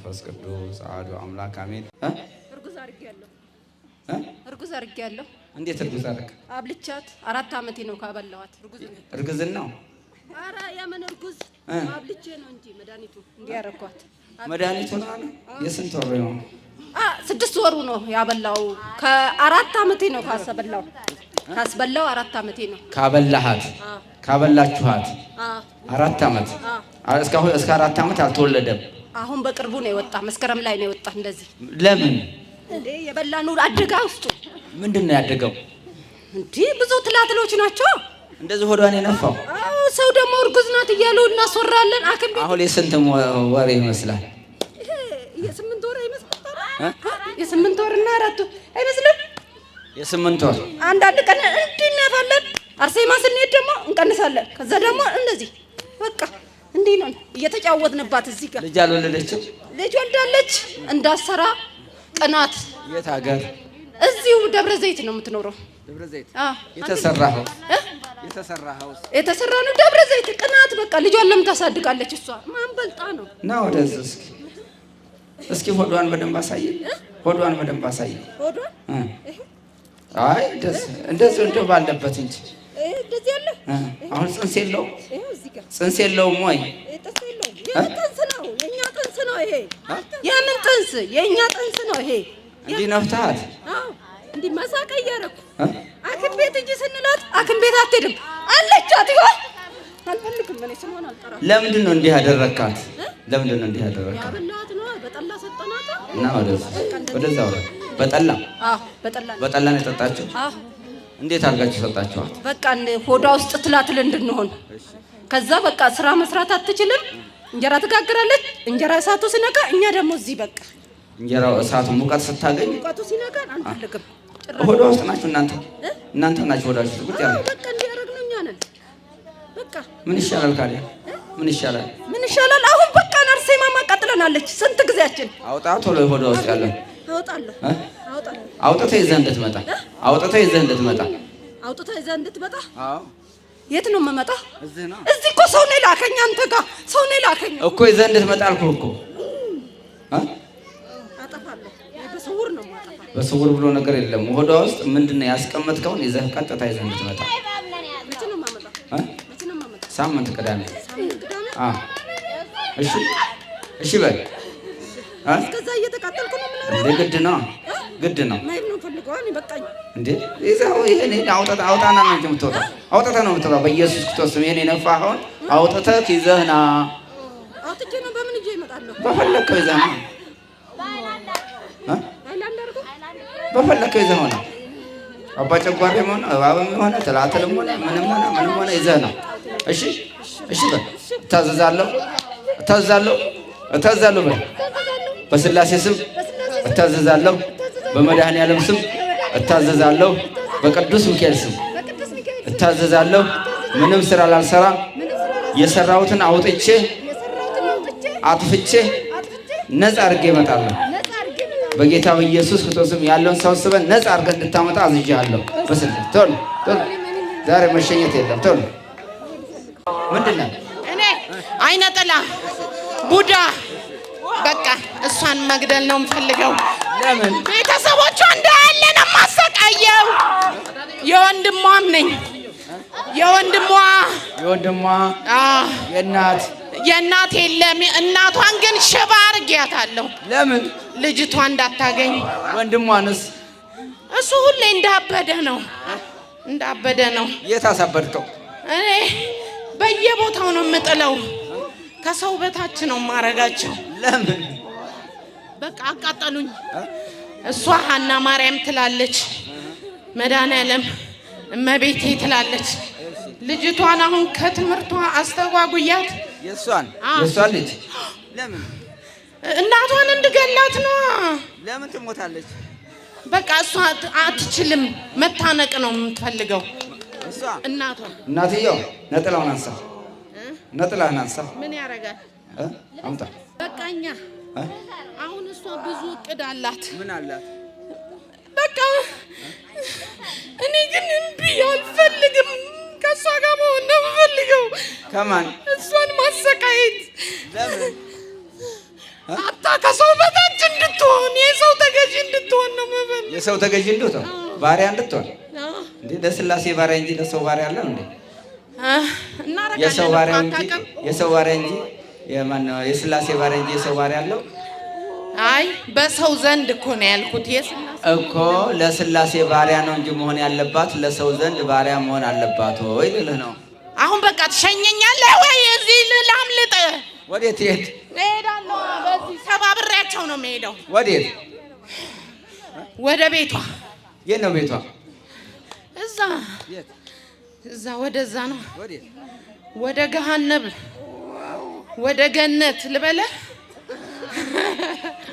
መንፈስ ቅዱስ አሐዱ አምላክ አሜን። እርጉዝ አድርጌያለሁ። እንዴት እርጉዝ አደረግ? አብልቻት 4 ዓመቴ ነው ካበላኋት። እርግዝናው? ኧረ የምን እርጉዝ አብልቼ ነው እንጂ መድኃኒቱ እንዲያረኳት። መድኃኒቱ ነው። የስንት ወር ነው? 6 ወሩ ነው ያበላው። ከ4 ዓመቴ ነው ካስበላው 4 ዓመቴ ነው ካበላሃት። ካበላችኋት 4 ዓመት። እስከ 4 ዓመት አልተወለደም። አሁን በቅርቡ ነው የወጣ። መስከረም ላይ ነው የወጣ። እንደዚህ ለምን እንዴ? የበላነው አደጋ ውስጡ ምንድነው ያደገው? እንዴ ብዙ ትላትሎች ናቸው እንደዚህ ሆዷን የነፋው። ሰው ደግሞ እርጉዝ ናት እያሉ እናስወራለን። አክም ቤት አሁን የስንት ወር ይመስላል? የ8 ወር ይመስላል። የ8 ወርና 4 አይመስልም? የ8 ወር። አንዳንድ ቀን እንድናፋለን። አርሴማ ስንሄድ ደግሞ እንቀንሳለን። ከዛ ደግሞ እንደዚህ በቃ እንዲህ ነው እየተጫወትንባት። እዚህ ጋር ልጅ አልወለደችም? ልጅ ወልዳለች። እንዳሰራ ቅናት። የት ሀገር? እዚሁ ደብረ ዘይት ነው የምትኖረው። ደብረ ዘይት? የተሰራኸው የተሰራ ነው ደብረ ዘይት። ቅናት በቃ ልጇን ለምን ታሳድጋለች? እሷ ማን በልጣ ነው? ና ወደዚህ እስኪ ሆዷን በደንብ አሳየኝ። ሆዷን በደንብ አሳየኝ። ሆዷን አይ እንደዚህ እንደው ባለበት እንጂ እንደዚህ ያለ አሁን ጽንስ የለውም። ጽንስ የለውም ወይ? ጥንስ ነው። የኛ ጥንስ ነው ይሄ። የምን ጥንስ? የኛ ጥንስ ነው ይሄ። እንዲህ ነፍታት? አዎ እንዲህ መሳቀ እያደረኩ አክም ቤት እንጂ ስንላት አክም ቤት አትሄድም አለቻት። ይሆን አልፈልግም እኔ ስሟን አልጠራም። ለምንድን ነው እንዲህ ያደረካት? ለምንድን ነው እንዲህ ያደረካት? ያበላኋት ነው። በጠላ ሰጠናት እና ወደዛ በጠላ? አዎ በጠላ ነው የጠጣችው? አዎ። እንዴት አድርጋችሁ ሰጣችኋት? በቃ ሆዷ ውስጥ ትላትል እንድንሆን። ከዛ በቃ ስራ መስራት አትችልም። እንጀራ ትጋግራለች። እንጀራ እሳቱ ሲነካ እኛ ደግሞ እዚህ በቃ እንጀራው እሳቱ ሙቀት ስታገኝ ሙቀቱ ሲነካ አንፈልግም። ሆዷ ውስጥ ናችሁ እናንተ ናችሁ ሆዳችሁ ቁጭ ያለ። በቃ እንዲያረግነው እኛ ነን። በቃ ምን ይሻላል ካለ? ምን ይሻላል? አሁን በቃ አርሴማ ማቃጥለናለች። ስንት ጊዜያችን። አውጣ ቶሎ ሆዷ ውስጥ ያለ አውጣለሁ። አውጥተህ ይዘህ እንድትመጣ። አውጥተህ ይዘህ እንድትመጣ? አዎ። የት ነው የምመጣ? እዚህ እኮ ሰው ነው ላከኝ። አንተ ጋር ሰው ነው ላከኝ እኮ ይዘህ እንድትመጣ አልኩህ እኮ። አጠፋለሁ። በስውር ነው የማጠፋው። በስውር ብሎ ነገር የለም። ሆዷ ውስጥ ምንድነው ያስቀመጥከውን ይዘህ ቀጥታ ይዘህ እንድትመጣ። መቼ ነው የማመጣው? ሳምንት ቅዳሜ። እሺ በል። እስከዛ እየተቃጠልኩ ነው የምኖረው። ግድ ነው። ማይብ ነው ፈልገው እኔ በቃኝ እንዴ ይዘው ይሄን አውጣና ነው የምትወጣው። አውጥተህ ነው የምትወጣው። በኢየሱስ ክርስቶስ ስም ይሄን የነፋኸውን አውጥተህ ይዘህ ና። አውጥቼ ነው በምን ይዤ እመጣለሁ? በፈለከው ይዘህ ና። በፈለከው ይዘህ ሆነ አባ ጨጓራም ሆነ እባብም ሆነ ትላትልም ሆነ ምንም ሆነ ይዘህ ነው። እሺ በል። እታዘዛለሁ በል። በስላሴ ስም እታዘዛለሁ። በመድኃኔዓለም ስም እታዘዛለሁ። በቅዱስ ሚካኤል ስም እታዘዛለሁ። ምንም ስራ ላልሰራ የሰራሁትን አውጥቼ አጥፍቼ ነፃ አድርጌ እመጣለሁ። በጌታ በኢየሱስ ክርስቶስም ያለውን ሰብስበን ነፃ አድርገን እንድታመጣ አዝዣለሁ። በስልክ ቶሎ ዛሬ መሸኘት የለም። ቶሎ ምንድን ነው? እኔ አይነ ጥላ ቡዳ በቃ እሷን መግደል ነው የምፈልገው። ለምን? ቤተሰቦቿ እንዳያለ ነው የማሰቃየው። የወንድሟም ነኝ። የወንድሟ የእናት የለም። እናቷን ግን ሽባ አድርጊያታለሁ። ለምን? ልጅቷ እንዳታገኝ። ወንድሟንስ? እሱ ሁሌ እንዳበደ ነው። የት አሳበድከው? እኔ በየቦታው ነው የምጥለው። ከሰው በታች ነው ማረጋቸው። ለምን? በቃ አቃጠሉኝ። እሷ ሀና ማርያም ትላለች፣ መድኃኔዓለም እመቤቴ ትላለች። ልጅቷን አሁን ከትምህርቷ አስተጓጉያት። የሷን ልጅ ለምን? እናቷን እንድገላት ነው። ለምን ትሞታለች? በቃ እሷ አትችልም፣ መታነቅ ነው የምትፈልገው። እሷ እናትየው ነጥላህን አንሳ። ምን ያደርጋል? አምጣ። በቃኛ አሁን እሷ ብዙ እቅድ አላት። ምን አላት? በቃ እኔ ግን እምቢ አልፈልግም። ከእሷ ጋር መሆን ነው የምፈልገው። ከማን? እሷን ማሰቃየት። ለምን? ከሰው በታች እንድትሆን የሰው ተገዢ እንድትሆን ነው የምፈልግ። የሰው ተገዢ እንድትሆን ባሪያ እንድትሆን እንዴ? ለስላሴ ባሪያ እንጂ ለሰው ባሪያ አለ እንዴ? የሰው ባሪያ እንጂ የሰው ባሪያ እንጂ የማነው? የስላሴ ባሪያ እንጂ የሰው ባሪያ አለው? አይ በሰው ዘንድ እኮ ነው ያልኩት። እኮ ለስላሴ ባሪያ ነው እንጂ መሆን ያለባት ለሰው ዘንድ ባሪያ መሆን አለባት ወይ ልልህ ነው። አሁን በቃ ትሸኘኛለህ ወይ? እዚህ ላምልጥ? ወዴት ትሄድ? እሄዳለሁ። በዚህ ሰባብሬያቸው ነው የምሄደው። ወዴት? ወደ ቤቷ። የት ነው ቤቷ? እዛ ወደዛ ነው። ወደ ገሃነብ ወደ ገነት ልበለህ።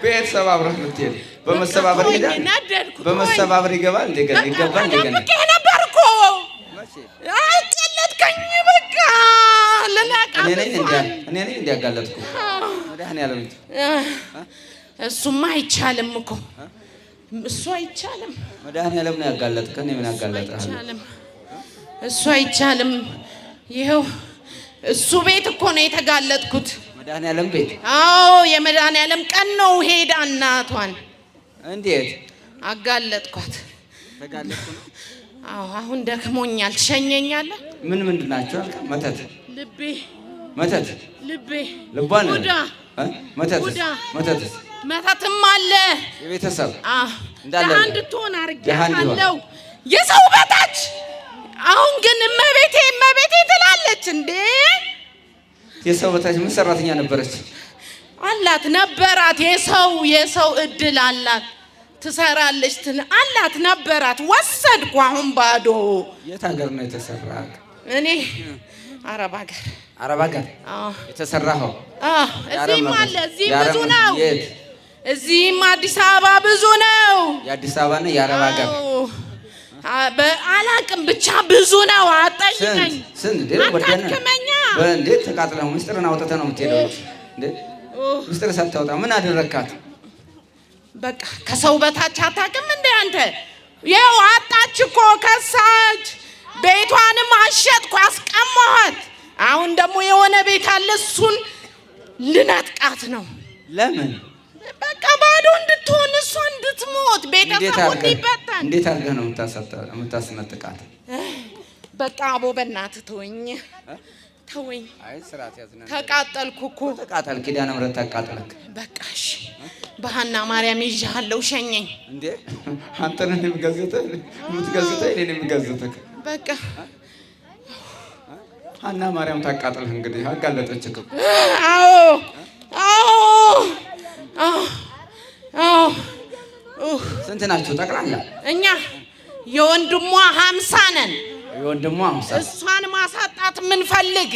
ቤት ሰባብረህ ልትሄድ? በመሰባበር ይሄዳል። በመሰባበር ይገባል እንደ ገነት ይገባል እንደ ገነት ነበር እኮ አጨለጥከኝ። በቃ ለላቃ እኔ ነኝ እንዲያጋለጥኩ መድኃኒዓለም። እሱማ አይቻልም እኮ እሱ አይቻልም። መድኃኒዓለም ነው ያጋለጥከን። ምን ያጋለጥሃል? እሱ አይቻልም። ይኸው እሱ ቤት እኮ ነው የተጋለጥኩት። መድኃኒዓለም ቤት? አዎ የመድኃኒዓለም ቀን ነው። ሄዳ እናቷን እንዴት አጋለጥኳት? ተጋለጥኩ ነው። አዎ አሁን ደክሞኛል። ትሸኘኛለህ? ምንድን ናቸው? መተት ልቤ ልቧን መተት መተትም አለ። የቤተሰብ እንዳለ እንድትሆን አድርጌሃለሁ። የሰው በታች አሁን ግን እመቤቴ ትላለች እንዴ? የሰው በታች ምን ሰራተኛ ነበረች? አላት ነበራት። የሰው እድል አላት። ትሰራለች አላት ነበራት። ወሰድኩ። አሁን ባዶ። የት ሀገር ነው የተሰራ? እኔ አረብ ሀገር የተሰራኸው? እዚህም አለ። እዚህም ብዙ ነው። እዚህም አዲስ አበባ ብዙ ነው። የአዲስ አበባ ነው የአረብ ሀገር አላቅም ብቻ ብዙ ነው። አጠይቀኝ። አታድክመኛ። እንዴት ተቃጥለህ ምስጢርን አውጥተህ ነው የምትሄደው? ምስጢር ሳታወጣ ምን አደረግካት? በቃ ከሰው በታች አታውቅም እንዴ አንተ? ይኸው አጣች እኮ ከሳች። ቤቷንም አሸጥኩ አስቀማኋት። አሁን ደግሞ የሆነ ቤት አለ፣ እሱን ልነጥቃት ነው። ለምን? በቃ ባዶ እንድትሆን እሷ እንድትሞት ቤተሰቡ እንዲበተን። እንዴት አድርገህ ነው የምታስነጥቃት? በቃ አቦ በእናትህ ተወኝ። አይ ስራት ያዝና ተቃጠልኩ እኮ። ተቃጠል። ኪዳነ ምሕረት ተቃጠልክ። በቃ እሺ በሐና ማርያም ይዣለሁ። ሸኘኝ። እንዴ አንተ ነህ የምትገዝተኝ እኔን የምገዝተህ? በቃ ሐና ማርያም ታቃጠልህ። እንግዲህ አጋለጠችህ። ስንት ናችሁ ጠቅላላ? እኛ የወንድሟ 50 ነን። የወንድሟ 50? እሷን ማሳጣት ምንፈልግ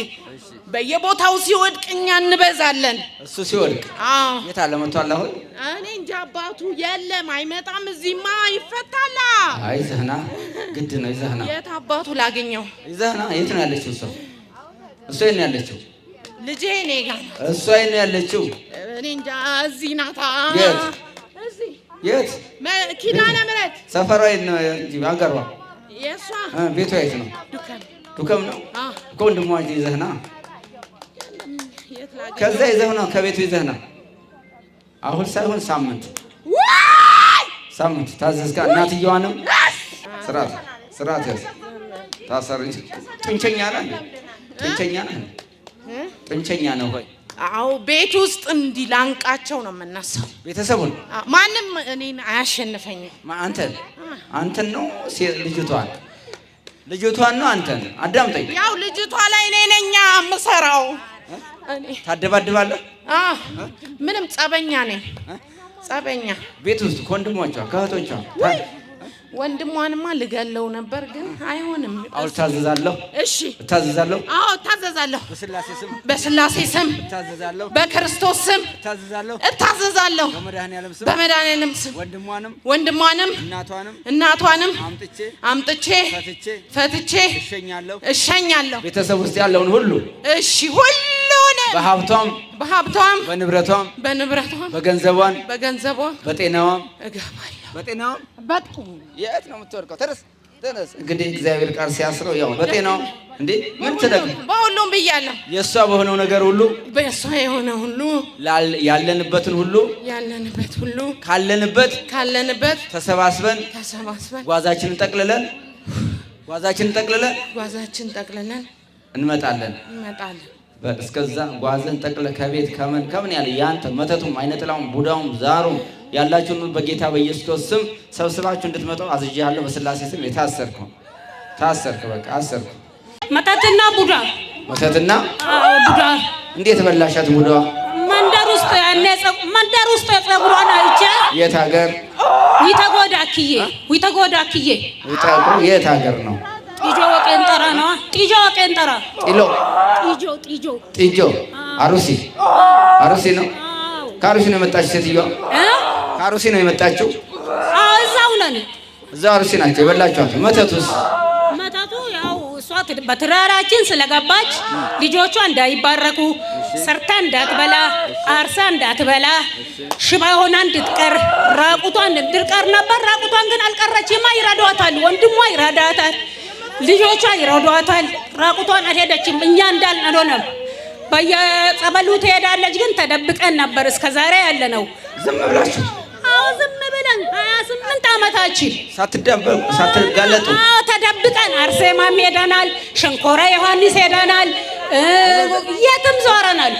በየቦታው ሲወድቅ እኛ እንበዛለን። እሱ ሲወድቅ የት አለ? መጥቷል አሁን? እኔ እንጃ አባቱ የለም አይመጣም። እዚህማ ይፈታላ። አይ ይዘህና ግድ ነው። ይዘህና የት አባቱ ላገኘው? ይዘህና የት ነው ያለችው? እሷ የት ነው ያለችው? ልጄ እኔ ጋር ነው። እሷ የት ነው ያለችው? እኔ እንጃ። እዚህ ናታ። የት? ኪዳነ ምሕረት። ሰፈሯ የት ነው? አገሯ? የእሷ ቤቷ የት ነው? ዱከም ነው እኮ። ወንድሟ ይዘህና ከዛ ይዘህና ከቤቱ ይዘህና አሁን ሳይሆን ሳምንት ታዘዝካ። እናትየዋንም ስርዓት ያዝ። ታሰሪ። ጥንቸኛ ነው ሆይ። አዎ ቤት ውስጥ እንዲህ ላንቃቸው ነው የምነሳው። ቤተሰቡን ማንም እኔን አያሸንፈኝም። አንተን ነው ልጅቷን ነው አንተን። አዳምጠኝ። ያው ልጅቷ ላይ እኔ ነኝ የምሰራው። ታደባድባለህ? ምንም ጸበኛ ነኝ። ጸበኛ ቤት ውስጥ ከወንድሞቿ ከእህቶቿ ወንድሟንማ ልገለው ነበር ግን አይሆንም። አሁን ታዘዛለሁ። እሺ እታዘዛለሁ። አዎ እታዘዛለሁ። በስላሴ ስም እታዘዛለሁ። በክርስቶስ ስም እታዘዛለሁ። በመድኃኒዓለም ስም ወንድሟንም እናቷንም አምጥቼ ፈትቼ እሸኛለሁ። ቤተሰብ ውስጥ ያለውን ሁሉ እሺ፣ ሁሉን በሀብቷም በንብረቷም በገንዘቧም በጤናዋም እገባለሁ። በጤናዋም የት ነው የምትወድቀው? ተርስ እንግዲህ እግዚአብሔር ቃል ሲያስረው ያው በጤናው እንዴ ምን ትደግ በሁሉም ብያለሁ። የእሷ በሆነው ነገር ሁሉ በእሷ የሆነ ሁሉ ያለንበትን ሁሉ ካለንበት ተሰባስበን ጓዛችንን ጠቅልለን እንመጣለን። እስከዛ ጓዘን ጠቅለ ከቤት ከምን ያለ ያንተ መተቱም አይነጥላውም ቡዳውም ዛሩም ያላችሁን በጌታ በኢየሱስ ስም ሰብስባችሁ እንድትመጡ አዝዣለሁ። በስላሴ ስም ታሰርክ በቃ አሰርኩ። መተትና ቡዳ እንዴት በላሻት? ቡዳዋ መንደር ውስጥ ጸጉሯን አይቼ የት ሀገር? ዊተጎዳክዬ የት ሀገር ነው? ጢጆ ወቄንጠራ ጢጆ አሩሲ ነው። ከአሩሲ ነው የመጣችው ሴትዮዋ? ከአሩሲ ነው የመጣችው? እዛው አሩሲ ናቸው የበላችኋት። መተቱ ያው እሷ በትዳራችን ስለገባች ልጆቿ እንዳይባረኩ ሰርታ እንዳትበላ አርሳ እንዳትበላ ሽባ ሆና እንድትቀር ራቁቷን እንድትቀር ነበር። ራቁቷን ግን አልቀረችማ። ይረዷታል፣ ወንድሟ ይረዳታል፣ ልጆቿ ይረዷታል። ራቁቷን አልሄደችም። እኛ እንዳልን አልሆነም። በየጸበሉ ትሄዳለች፣ ግን ተደብቀን ነበር እስከዛሬ ያለ ነው። ዝም ብላችሁ? አዎ ዝም ብለን 28 ዓመታችን ሳትጋለጡ ተደብቀን አርሴማም ሄደናል፣ ሸንኮራ ዮሐንስ ሄደናል፣ የትም ዞረናል።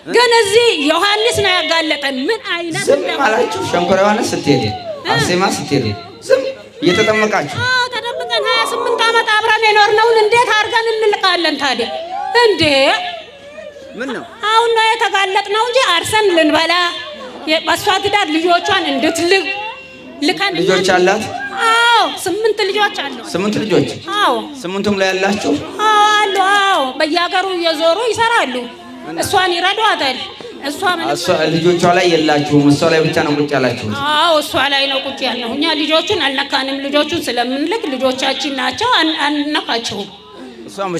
ግን እዚህ ዮሐንስ ነው ያጋለጠን። ምን አይነት ዝም አላችሁ? ሸንኮራ ዮሐንስ ስትሄድ አርሴማ ስትሄድ ዝም እየተጠመቃችሁ? ተደብቀን 28 ዓመት አብረን የኖርነውን እንዴት አድርገን እንልቃለን ታዲያ? እንዴ ምን ነው አሁን ነው የተጋለጥነው እንጂ አርሰን ልንበላ በሷ ትዳር ልጆቿን እንድትልቅ ልከን። ልጆች አላት? አዎ 8 ልጆች አሉ። 8 ልጆች? አዎ 8ቱም ላይ ያላችሁ? አዎ አሉ። አዎ በየሀገሩ እየዞሩ ይሰራሉ። እሷን ይረዷታል። እሷ ልጆቿ ላይ የላችሁም? እሷ ላይ ብቻ ነው ቁጭ ያላችሁት? አዎ እሷ ላይ ነው ቁጭ ያልነው። እኛ ልጆቹን አልነካንም። ልጆቹን ስለምንልክ ልጆቻችን ናቸው፣ አንነካቸውም። እሷን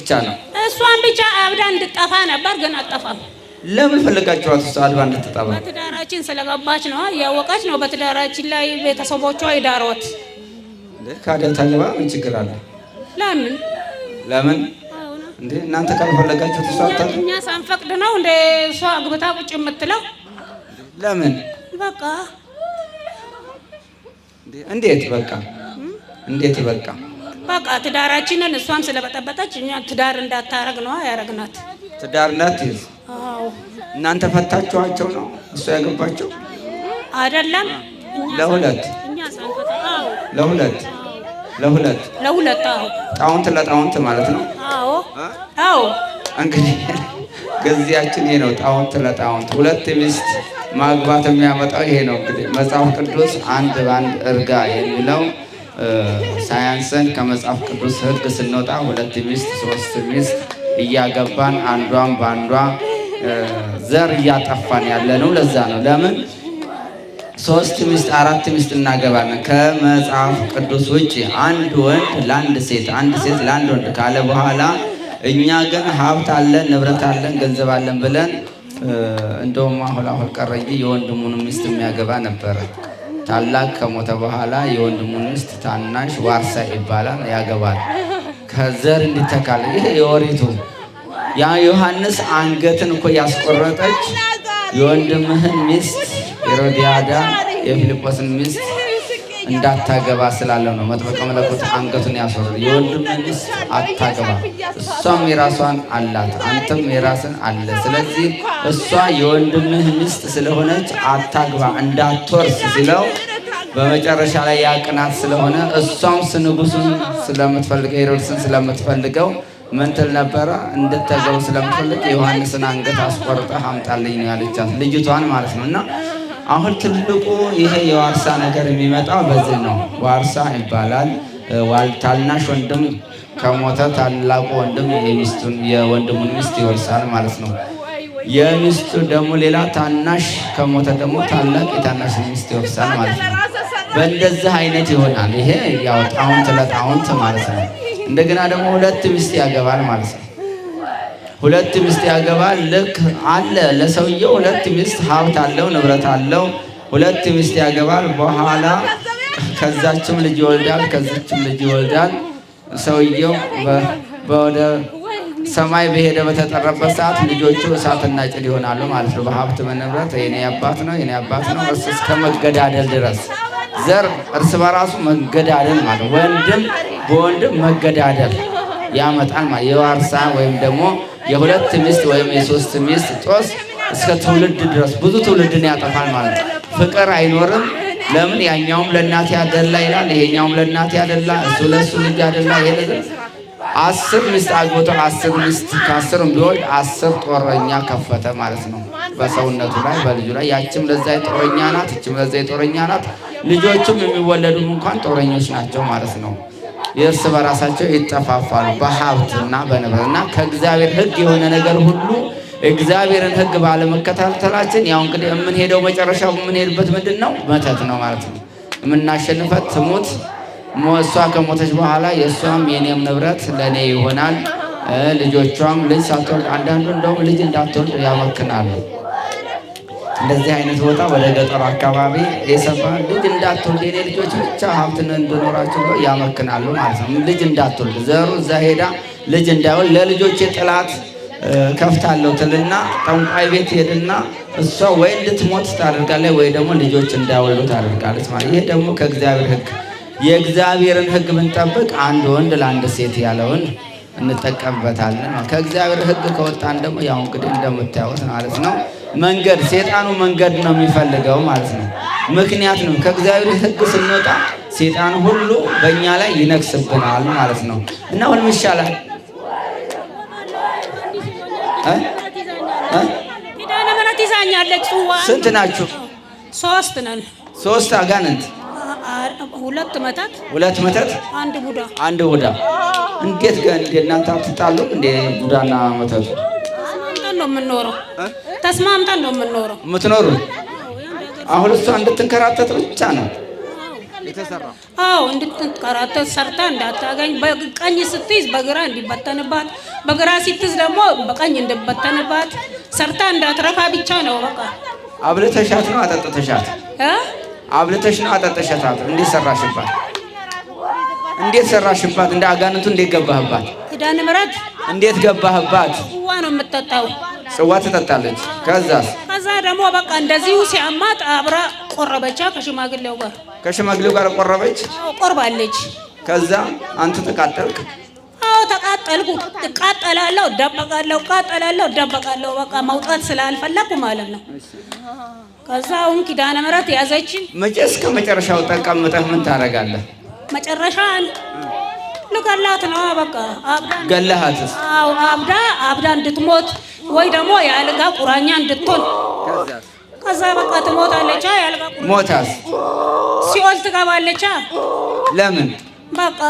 ብቻ አብዳ እንድጠፋ ነበር፣ ግን አጠፋም። ለምን ፈለጋችኋት? እሷ አልባ እንድትጠፋ? በትዳራችን ስለገባች ነው። ያወቀች ነው በትዳራችን ላይ ቤተሰቦቿ ይዳሯት። ካዲያ ታገባ ምን ችግር አለ? ለምን እንዴ እናንተ ካልፈለጋችሁት እሷ እኛ ሳንፈቅድ ነው እንደ እሷ አግብታ ቁጭ የምትለው? ለምን በቃ እንዴት በቃ ትዳራችንን እሷም ስለበጠበጠች እኛ ትዳር እንዳታረግ ነው ያረግናት። ትዳር እንዳትይዝ? አዎ። እናንተ ፈታችኋቸው ነው እሷ ያገባቸው? አይደለም ለሁለት እኛ ሳንፈታ። አዎ ለሁለት አዎ። ጣውንት ለጣውንት ማለት ነው? አዎ። እንግዲህ ጊዜያችን ይሄ ነው። ጣውንት ለጣውንት ሁለት ሚስት ማግባት የሚያመጣው ይሄ ነው። እንግዲህ መጽሐፍ ቅዱስ አንድ ባንድ እርጋ የሚለው ሳያንሰን ከመጽሐፍ ቅዱስ ሕግ ስንወጣ 2 ሚስት 3 ሚስት እያገባን አንዷን በአንዷ ዘር እያጠፋን ያለ ነው። ለዛ ነው ለምን 3 ሚስት 4 ሚስት እናገባለን? ከመጽሐፍ ቅዱስ ውጭ አንድ ወንድ ለአንድ ሴት፣ አንድ ሴት ለአንድ ወንድ ካለ በኋላ እኛ ግን ሀብት አለን፣ ንብረት አለን፣ ገንዘብ አለን ብለን እንደውም አሁን ቀረ እንጂ የወንድሙን ሚስት የሚያገባ ነበረ። ታላቅ ከሞተ በኋላ የወንድሙን ሚስት ታናሽ ዋርሳ ይባላል ያገባል። ከዘር እንዲተካል። ይሄ የወሪቱ ያ ዮሐንስ አንገትን እኮ ያስቆረጠች የወንድምህን ሚስት ሄሮዲያዳ የፊልጶስን ሚስት እንዳታገባ ስላለው ነው። መጥምቀ መለኮት አንገቱን ያስወረደ የወንድምህን ሚስት አታገባ፣ እሷም የራሷን አላት፣ አንተም የራስን አለ። ስለዚህ እሷ የወንድምህ ሚስት ስለሆነች አታግባ እንዳትወርስ ሲለው በመጨረሻ ላይ ያቅናት ስለሆነ እሷም ንጉሱን ስለምትፈልገው ሄሮድስን ስለምትፈልገው ምን ትል ነበረ? እንድትገቡ ስለምትፈልግ የዮሐንስን አንገት አስቆርጠህ አምጣልኝ ነው ያለቻት፣ ልጅቷን ማለት ነው። እና አሁን ትልቁ ይሄ የዋርሳ ነገር የሚመጣው በዚህ ነው። ዋርሳ ይባላል። ታናሽ ወንድም ከሞተ ታላቁ ወንድም የወንድሙን ሚስት ይወርሳል ማለት ነው። የሚስቱ ደግሞ ሌላ ታናሽ ከሞተ ደግሞ ታላቅ የታናሽ ሚስት ይወርሳል ማለት ነው። በእንደዚህ አይነት ይሆናል። ይሄ ያው ጣውንት ለጣውንት ማለት ነው። እንደገና ደግሞ 2 ሚስት ያገባል ማለት ነው። 2 ሚስት ያገባል። ልክ አለ ለሰውየው 2 ሚስት ሀብት አለው፣ ንብረት አለው። 2 ሚስት ያገባል። በኋላ ከዛችም ልጅ ይወልዳል፣ ከዚችም ልጅ ይወልዳል። ሰውየው ወደ ሰማይ በሄደ በተጠረበት ሰዓት ልጆቹ እሳትና ጭድ ይሆናሉ ማለት ነው። በሀብት በንብረት የኔ አባት ነው የኔ አባት ነው እስከ መገዳደል ድረስ ዘር እርስ በራሱ መገዳደል ማለት ወንድም በወንድም መገዳደል ያመጣል ማለት የዋርሳ ወይም ደግሞ የሁለት ሚስት ወይም የሶስት ሚስት ጦስ እስከ ትውልድ ድረስ ብዙ ትውልድን ያጠፋል ማለት ነው። ፍቅር አይኖርም። ለምን? ያኛውም ለእናቴ ያደላ ይላል፣ ይሄኛውም ለእናቴ ያደላ፣ እሱ ለእሱ ልጅ ያደላ። ይሄ 10 ሚስት አግብቶ 10 ሚስት ከ10ም ቢወልድ 10 ጦረኛ ከፈተ ማለት ነው በሰውነቱ ላይ በልጁ ላይ። ያችም ለዛ ጦረኛ ናት፣ እችም ለዛ ጦረኛ ናት። ልጆቹም የሚወለዱም እንኳን ጦረኞች ናቸው ማለት ነው። የእርስ በራሳቸው ይጠፋፋሉ በሀብትና በንብረት እና ከእግዚአብሔር ሕግ የሆነ ነገር ሁሉ እግዚአብሔርን ሕግ ባለመከታተላችን ያው እንግዲህ የምንሄደው መጨረሻው የምንሄድበት ምንድን ነው? መተት ነው ማለት ነው። የምናሸንፈት ትሞት። እሷ ከሞተች በኋላ የእሷም የኔም ንብረት ለእኔ ይሆናል። ልጆቿም ልጅ ሳትወልድ አንዳንዱ እንደውም ልጅ እንዳትወልድ ያመክናሉ። እንደዚህ አይነት ቦታ ወደ ገጠሩ አካባቢ የሰባ ልጅ እንዳትወልድ የኔ ልጆች ብቻ ሀብትን እንድኖራቸው ያመክናሉ ማለት ነው። ልጅ እንዳትወልድ ዘሩ እዛ ሄዳ ልጅ እንዳይወልድ ለልጆቼ ጥላት ከፍታለሁ ትልና ጠንቋይ ቤት ሄድና እሷ ወይ እንድትሞት ታደርጋለች ወይ ደግሞ ልጆች እንዳይወልዱ ታደርጋለች ማለት። ይሄ ደግሞ ከእግዚአብሔር ሕግ የእግዚአብሔርን ሕግ ብንጠብቅ አንድ ወንድ ለአንድ ሴት ያለውን እንጠቀምበታለን። ከእግዚአብሔር ሕግ ከወጣን ደግሞ ያው እንግዲህ እንደምታዩት ማለት ነው መንገድ ሴጣኑ መንገድ ነው የሚፈልገው ማለት ነው። ምክንያት ነው። ከእግዚአብሔር ሕግ ስንወጣ ሴጣን ሁሉ በእኛ ላይ ይነግስብናል ማለት ነው። እና ሁሉም ይሻላል። ኪዳነ ምሕረት ይዛኛለች። ስንት ናችሁ? 3 ነን። 3 አጋንንት፣ 2 መተት፣ 2 መተት፣ አንድ ቡዳ። እንዴት ጋር እናንተ አትጣሉም እንዴ? ቡዳና መተቱ ተስማምተን ነው የምንኖረው። ተስማምተን ነው የምንኖረው የምትኖሩ። አሁን እሷ እንድትንከራተት ብቻ ነው የተሰራው። አዎ እንድትንከራተት ሰርታ እንዳታገኝ፣ በቀኝ ስትይዝ በግራ እንዲበተንባት፣ በግራ ስትይዝ ደግሞ በቀኝ እንዲበተንባት ሰርታ እንዳትረካ ብቻ ነው በቃ። አብልተሻት ነው አጠጥተሻት? አብልተሽ ነው አጠጥተሻት? እንዴት ሰራሽባት? እንዴት ሰራሽባት? እንደ አጋንንቱ እንዴት ገባህባት? ኪዳነ ምሕረት እንዴት ገባህባት? ጽዋ ነው የምትጠጣው። ጽዋ ትጠጣለች። ከዛ ደግሞ በቃ እንደዚሁ ሲያማት አብራ ቆረበቻ ከሽማግሌው ጋር ቆረበች። ቆርባለች። ከዛ አንተ ተቃጠልክ? አዎ ተቃጠልኩ። እቃጠላለሁ፣ እደበቃለሁ፣ እቃጠላለሁ፣ እደበቃለሁ። በቃ መውጣት ስላልፈለኩ ማለት ነው። ከዛ አሁን ኪዳነ ምሕረት ያዘችን። መቼ እስከ መጨረሻው ተቀምጠህ ምን ታደርጋለህ? መጨረሻ ልገላት ነው በቃ። ገለሃትስ? አዎ አብዳ እንድትሞት ወይ ደግሞ የአልጋ ቁራኛ እንድትሆን። ከዛ በቃ ትሞታለች። የአልጋ ቁራኛ ሞታስ ሲኦል ትገባለች። ለምን? በቃ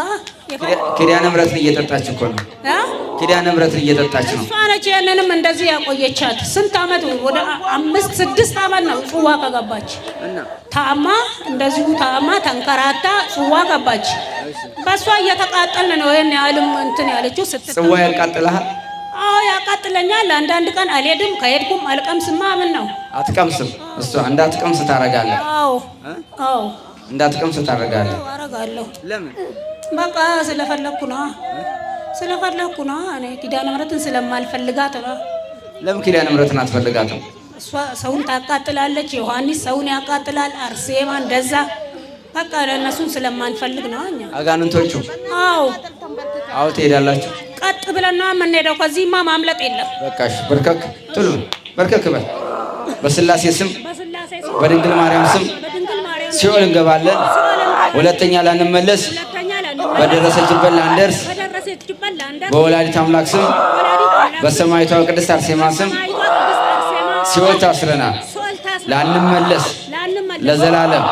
ኪዳነ ምሕረትን እየጠጣች እኮ ነው። ኪዳነ ምሕረትን እየጠጣች ነው። እሷ ነች ያንንም እንደዚህ ያቆየቻት። ስንት ዓመት? ወደ 5-6 ዓመት ነው ጽዋ ከገባች። ታማ እንደዚሁ ታማ ተንከራታ ጽዋ ገባች። በእሷ እየተቃጠልን ነው ይሄን ያህልም እንትን ያለችው። ጽዋ ያቃጥልሃል? አዎ ያቃጥለኛል። አንዳንድ ቀን አልሄድም፣ ከሄድኩም አልቀምስማ። ምን ነው አትቀምስም? እሷ እንዳትቀምስ ታደርጋለህ? አዎ እንዳትቀምስ ታደርጋለህ? አደርጋለሁ። ለምን? በቃ ስለፈለኩ ነው። እኔ ኪዳነ ምሕረትን ስለማልፈልጋት ነው። ለምን ኪዳነ ምሕረትን አትፈልጋትም? እሷ ሰውን ታቃጥላለች። ዮሐንስ ሰውን ያቃጥላል። አርሴማ እንደዛ። በቃ ለእነሱን ስለማንፈልግ ነው እኛ አጋንንቶቹ። አዎ ትሄዳላችሁ። ቀጥ ብለን ነው የምንሄደው። ከዚህማ ማምለጥ የለም። በቃሽ። በርከክ በል። በስላሴ ስም በድንግል ማርያም ስም ሲኦል እንገባለን። ሁለተኛ ላንመለስ፣ በደረሰችበት ላንደርስ። በወላዲት አምላክ ስም በሰማዕቷ ቅድስት አርሴማ ስም ሲኦል ታስረናል። ላንመለስ ለዘላለም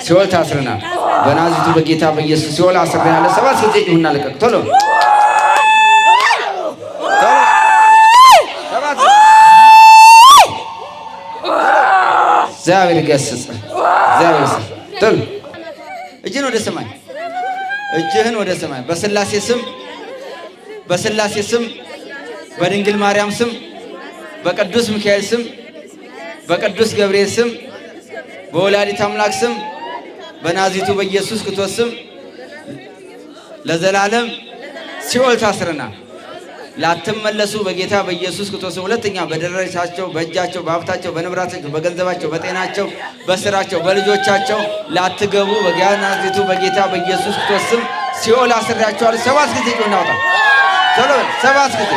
ሲኦል ታስረናል። በናዝሬቱ በጌታ በኢየሱስ ሲኦል አስረናል። 7 ጊዜ ይሁንና ለቀቅ። ቶሎ እግዚአብሔር ይገስጽ። እግዚአብሔር ቶሎ እጅህን ወደ ሰማይ፣ እጅህን ወደ ሰማይ። በስላሴ ስም በድንግል ማርያም ስም በቅዱስ ሚካኤል ስም በቅዱስ ገብርኤል ስም በወላዲት አምላክ ስም በናዝሬቱ በኢየሱስ ክርስቶስ ስም ለዘላለም ሲኦል ታስረናል። ላትመለሱ በጌታ በኢየሱስ ክርስቶስ ሁለተኛ በደረሳቸው፣ በእጃቸው፣ በሀብታቸው፣ በንብረታቸው፣ በገንዘባቸው፣ በጤናቸው፣ በስራቸው፣ በልጆቻቸው ላትገቡ በናዝሬቱ በጌታ በኢየሱስ ክርስቶስ ስም ሲኦል አስሬያቸዋለሁ። 7 ጊዜ እናውጣ። ቶሎ 7 ጊዜ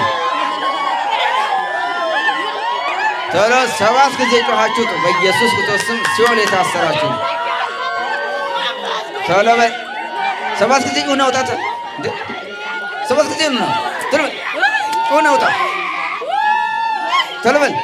ቶሎ 7 ጊዜ ጮኻችሁ በኢየሱስ ክርስቶስ ስም ሲኦል የታሰራችሁ ቶሎ 7 ጊዜ እናውጣ። 7 ጊዜ ነው። ቶሎ እናውጣ። ቶሎ በል